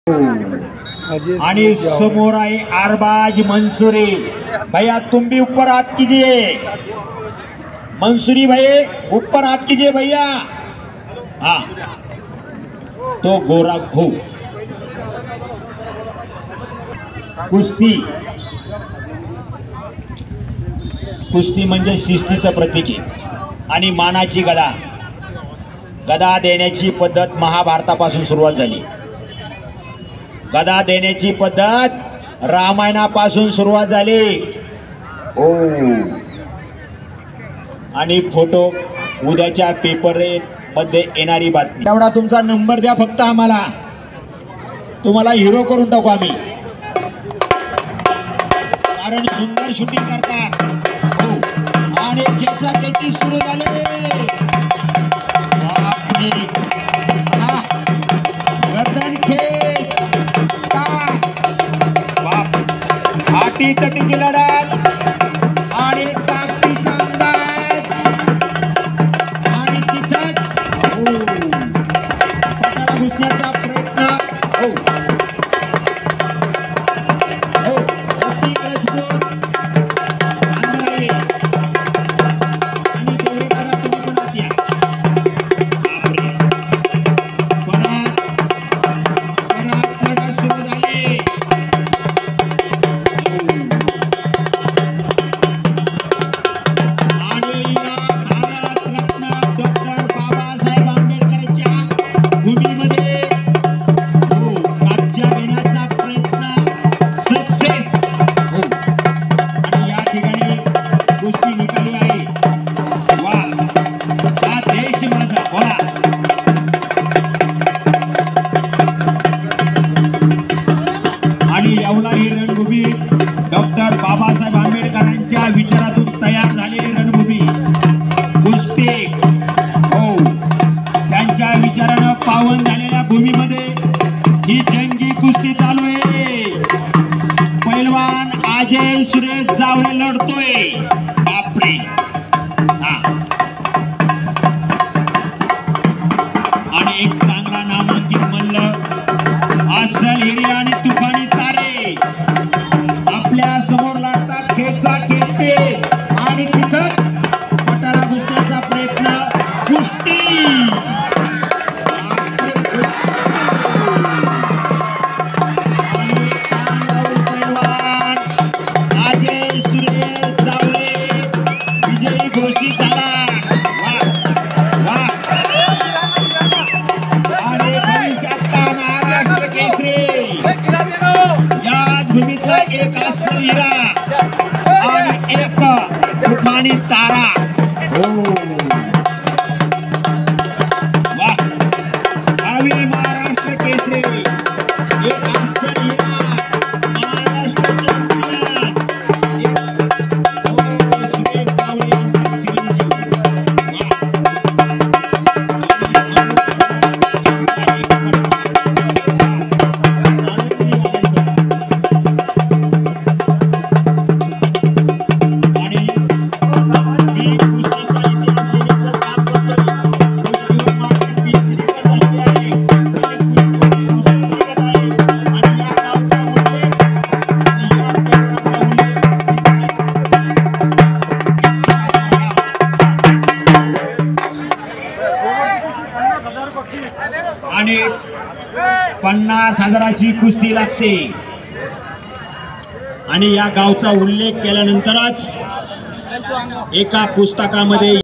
आणि समोर आहे अरबाज मंसूरी। भैया तुम भी ऊपर हाथ कीजिए, मंसूरी भाई ऊपर हाथ कीजिए भैया। हाँ तो गोरखभाऊ कुस्ती, कुस्ती म्हणजे शिस्तीचं प्रतीक आहे आणि मानाची गदा। गदा देण्याची पद्धत महाभारतापासून सुरुवात झाली। गदा देण्याची पद्धत रामायणापासून सुरुवात झाली। ओ आणि फोटो उद्याच्या पेपर मध्ये येणारी बातमी। तेवढा तुमचा नंबर द्या फक्त आम्हाला, तुम्हाला हिरो करून टाकू आम्ही, कारण सुंदर शूटिंग करतात। हो आणि खेचाखेची सुरू झाली। गर्दन खेच, आटी तटीची लढत आणि ताकदीचा अंदाज आणि तिथंच पटाला घुसण्याचा प्रयत्न। हो हो आणि तेवढे करा तुम्ही पण आत या। डॉक्टर बाबासाहेब आंबेडकरांच्या विचारातून तयार झालेली रणभूमी कुस्ती। हो त्यांच्या विचारानं पावन झालेल्या भूमीमध्ये ही जंगी कुस्ती चालू आहे। पैलवान अजय सुरेश जावरे लढतोय। बापरे हा आणि एक चांगला नामांकित मल्ल अस्सल हिरे आणि तुफानी तारे आपल्या समोर लढतात। खेचाखेची आणि तिथंच पटाला घुसण्याचा प्रयत्न। कुस्ती पैलवान अजय सुरेश जावरे विजयी घोषित झाला। आणि भविष्यातला महाराष्ट्र केसरी याच भूमीतला एक अस्सल हिरा आणि एक तुफानी तारा। हो वाह, भावी महाराष्ट्र केसरी एक अस्सल हिरा महाराष्ट्र चॅम्पियन सुरेश जावरे यांचा चिरंजीव। आणि 50,000ची कुस्ती लागते आणि या गावचा उल्लेख केल्यानंतरच एका पुस्तकामध्ये